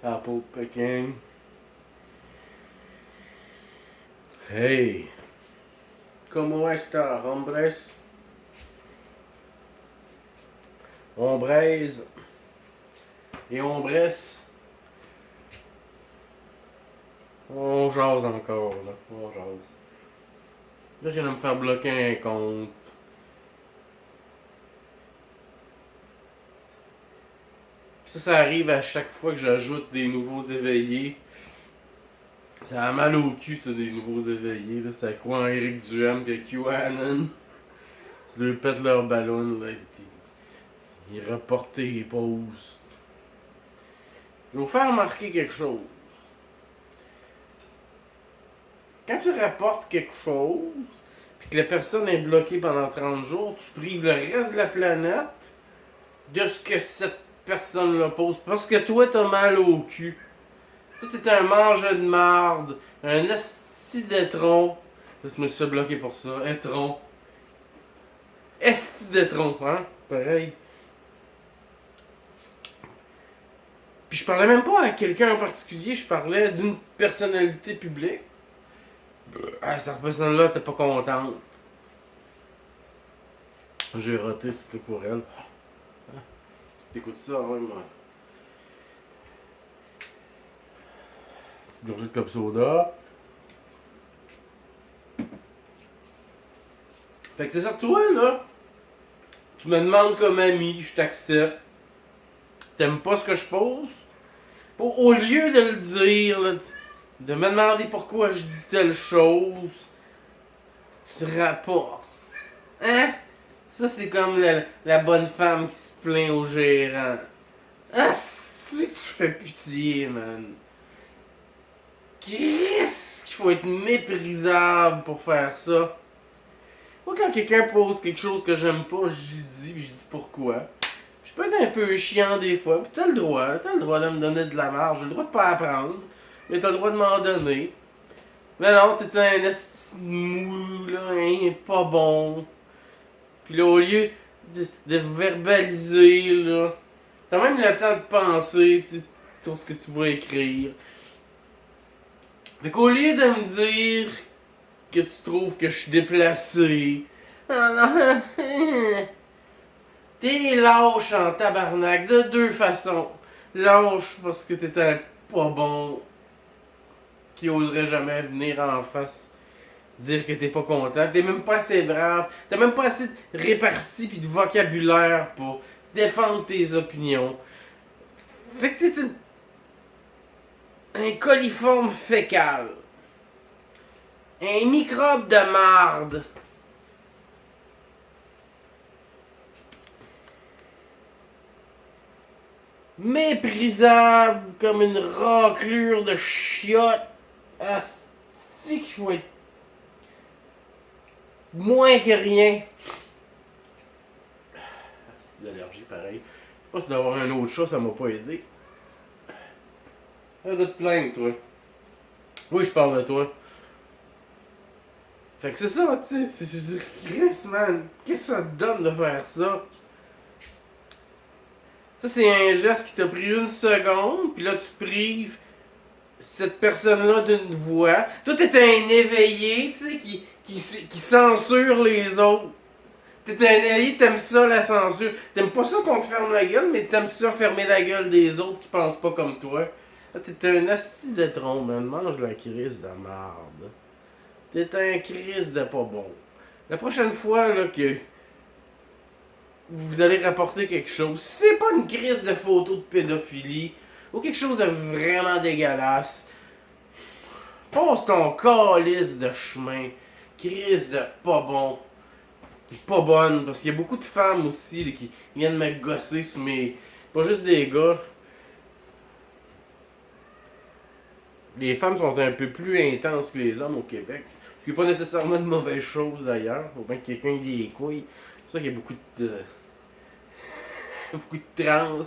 Apple Peking. Hey, ¿cómo está, hombres? Hombres et hombresses. On jase encore, là. On jase. Là, je viens de me faire bloquer un compte. Ça arrive à chaque fois que j'ajoute des nouveaux éveillés. Ça a mal au cul, ça, des nouveaux éveillés. Là. C'est quoi, Eric Duhem et QAnon? Ils leur pètent leur ballon, là. Ils reportent les posts. Je vais vous faire remarquer quelque chose. Quand tu rapportes quelque chose, puis que la personne est bloquée pendant 30 jours, tu prives le reste de la planète de ce que cette personne-là pose. Parce que toi, t'as mal au cul. Toi, t'es un mangeur de marde, un esti d'étron. Je me suis fait bloquer pour ça. Étron. Esti d'étron, hein? Pareil. Puis je parlais même pas à quelqu'un en particulier, je parlais d'une personnalité publique. Ah, cette personne-là, t'es pas contente. J'ai roté, c'était pour elle. Tu t'écoutes ça, ouais, moi. Petite gorgée de club soda. Fait que c'est ça, toi, là. Tu me demandes comme ami, je t'accepte. T'aimes pas ce que je pose? Au lieu de le dire, là, de me demander pourquoi je dis telle chose, tu rapportes. Hein? Ça, c'est comme la bonne femme qui se plaint au gérant. Ah, si que tu fais pitié, man. Qu'est-ce qu'il faut être méprisable pour faire ça? Moi, quand quelqu'un pose quelque chose que j'aime pas, j'y dis, pis je dis pourquoi. Je peux être un peu chiant des fois, pis t'as le droit de me donner de la marge, j'ai le droit de pas apprendre, mais t'as le droit de m'en donner. Mais non, t'es un esti mou, là, hein, pas bon. Pis là, au lieu de verbaliser, là, t'as même le temps de penser, tu sais, sur ce que tu vas écrire. Fait qu'au lieu de me dire que tu trouves que je suis déplacé, ah non, t'es lâche en tabarnak de deux façons. Lâche parce que t'es un pas bon qui oserait jamais venir en face dire que t'es pas content. T'es même pas assez brave. T'as même pas assez de répartie pis de vocabulaire pour défendre tes opinions. Fait que t'es un coliforme fécal. Un microbe de marde. Méprisable comme une raclure de chiotte. Asti qu'il faut être moins que rien. C'est d'allergie pareil. Je sais pas si d'avoir un autre chat, ça m'a pas aidé. Arrête de te plaindre, toi. Oui, je parle de toi. Fait que c'est ça, tu sais. C'est Chris, man. Qu'est-ce que ça te donne de faire ça? Ça, c'est un geste qui t'a pris une seconde, puis là, tu prives cette personne-là d'une voix. Toi, t'es un éveillé, tu sais, qui censure les autres. T'es un éveillé, t'aimes ça, la censure. T'aimes pas ça qu'on te ferme la gueule, mais t'aimes ça fermer la gueule des autres qui pensent pas comme toi. Là, t'es un asti de tronc, man. Mange la crise de merde. T'es un crise de pas bon. La prochaine fois, là, que vous allez rapporter quelque chose, si c'est pas une crise de photo de pédophilie, ou quelque chose de vraiment dégueulasse, passe ton calice de chemin. Crise de pas bon. Pas bonne, parce qu'il y a beaucoup de femmes aussi là, qui viennent me gosser sur mes. Pas juste des gars. Les femmes sont un peu plus intenses que les hommes au Québec. Ce qui n'est pas nécessairement de mauvaise chose d'ailleurs. Faut bien que quelqu'un ait des couilles. C'est ça qu'il y a beaucoup de. beaucoup de trans.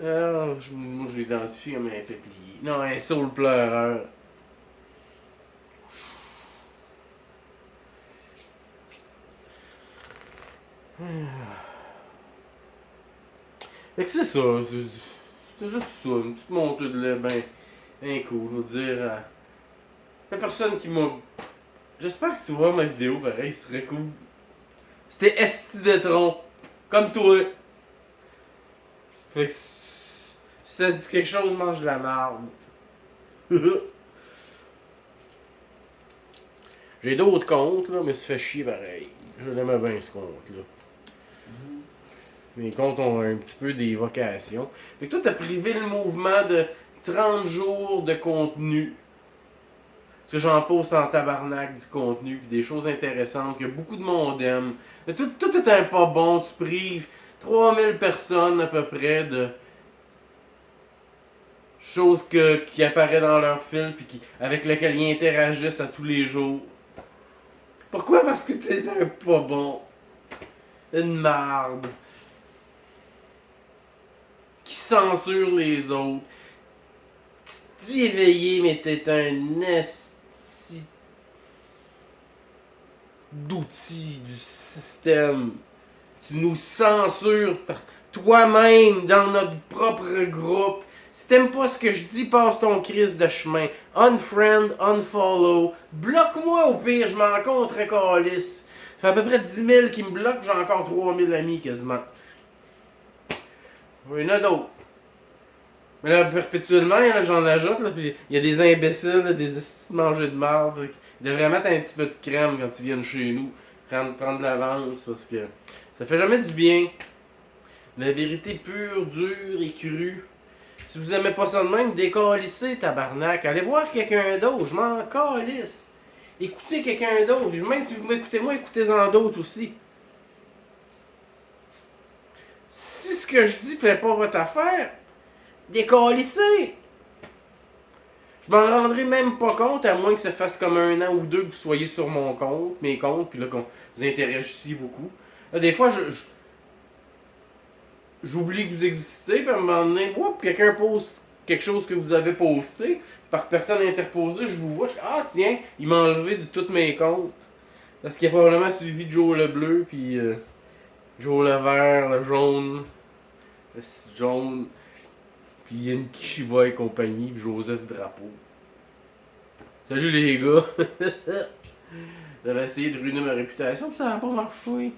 Ah, moi je l'identifie comme un peuplier. Non, un saule pleureur. Fait que c'est ça. C'était juste ça, une petite montée de lait, ben cool, je veux dire. Y'a personne qui m'a. J'espère que tu vois ma vidéo, pareil, ce serait cool. C'était esti de tronc, comme toi. Fait que si ça dit quelque chose, mange de la marde. J'ai d'autres comptes, là, mais ça fait chier pareil. Je l'aimais bien ce compte-là. Mes comptes ont un petit peu des vocations. Fait que toi, t'as privé le mouvement de 30 jours de contenu. Parce que j'en poste en tabarnak du contenu, puis des choses intéressantes que beaucoup de monde aime. Mais tout est un pas bon, tu prives 3000 personnes à peu près de choses qui apparaissent dans leur film, puis avec lesquelles ils interagissent à tous les jours. Pourquoi? Parce que t'es un pas bon. Une marde. Qui censure les autres. Tu te dis éveillé, mais t'es un esti d'outils du système. Tu nous censures par toi-même dans notre propre groupe. Si t'aimes pas ce que je dis, passe ton crise de chemin. Unfriend, unfollow. Bloque-moi au pire, je m'en contre calice. Ça fait à peu près 10 000 qui me bloquent, j'ai encore 3000 amis quasiment. Il y en a d'autres. Mais là, perpétuellement, là, j'en ajoute, là, puis il y a des imbéciles, là, des estis de manger de marde. Ils devraient mettre un petit peu de crème quand ils viennent chez nous. Prendre de l'avance, parce que ça fait jamais du bien. La vérité pure, dure et crue. Si vous aimez pas ça de même, décalissez, tabarnak. Allez voir quelqu'un d'autre, je m'en calisse. Écoutez quelqu'un d'autre. Même si vous m'écoutez moi, écoutez-en d'autres aussi. Si ce que je dis fait pas votre affaire, décalissez. Je m'en rendrai même pas compte, à moins que ça fasse comme 1 an ou 2 que vous soyez sur mon compte, mes comptes, puis là, qu'on vous interagissiez beaucoup. Là, des fois, j'oublie que vous existez, puis à un moment donné, quelqu'un poste quelque chose que vous avez posté, par personne interposée, je vous vois, je dis, ah tiens, il m'a enlevé de tous mes comptes. Parce qu'il a probablement suivi Joe le bleu, puis Joe le vert, le jaune, le jaune, puis il y a une Kishiba et compagnie, puis Joseph Drapeau. Salut les gars! J'avais essayé de ruiner ma réputation, puis ça n'a pas marché.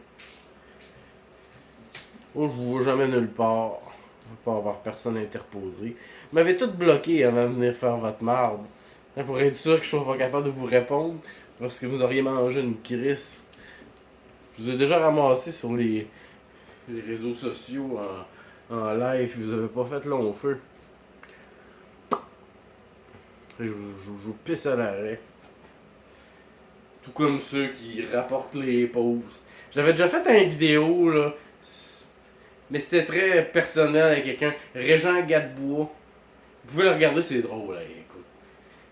Moi, je vous vois jamais nulle part. Je ne pas avoir personne interposé. Vous m'avez tout bloqué avant de venir faire votre marde. Pour être sûr que je sois pas capable de vous répondre, parce que vous auriez mangé une crisse. Je vous ai déjà ramassé sur les réseaux sociaux en live, vous avez pas fait long feu. Je vous pisse à l'arrêt. Tout comme ceux qui rapportent les posts. J'avais déjà fait une vidéo, là, mais c'était très personnel avec quelqu'un. Régent Gadebois. Vous pouvez le regarder, c'est drôle, là, écoute.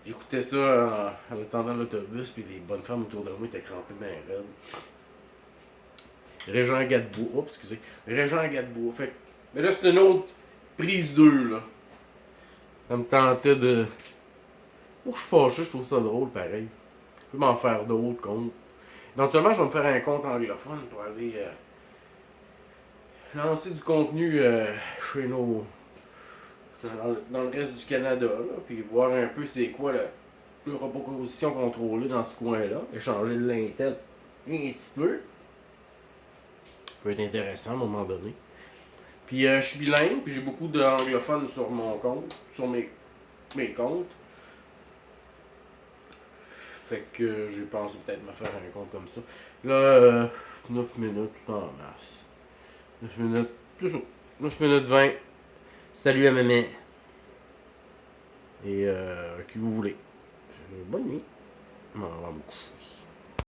J'écoutais ça en attendant l'autobus, puis les bonnes femmes autour de moi étaient crampées bien raides. Régent Gadebois. Oh, excusez. Régent Gadebois. Fait mais là, c'est une autre prise 2, là. Ça me tentait de. Moi, je suis fâché, je trouve ça drôle, pareil. Je peux m'en faire d'autres comptes. Éventuellement, je vais me faire un compte anglophone pour aller lancer du contenu chez nos. Dans le reste du Canada, là, puis voir un peu c'est quoi la proposition contrôlée dans ce coin-là, échanger de l'intel un petit peu. Ça peut être intéressant à un moment donné. Puis je suis bilingue, puis j'ai beaucoup d'anglophones sur mon compte, sur mes comptes. Fait que j'ai pensé peut-être me faire un compte comme ça. Là, 9 minutes, tout en masse. 9 minutes, c'est ça. 9 minutes 20. Salut à maman. Et qui vous voulez. Bonne nuit. On va me coucher.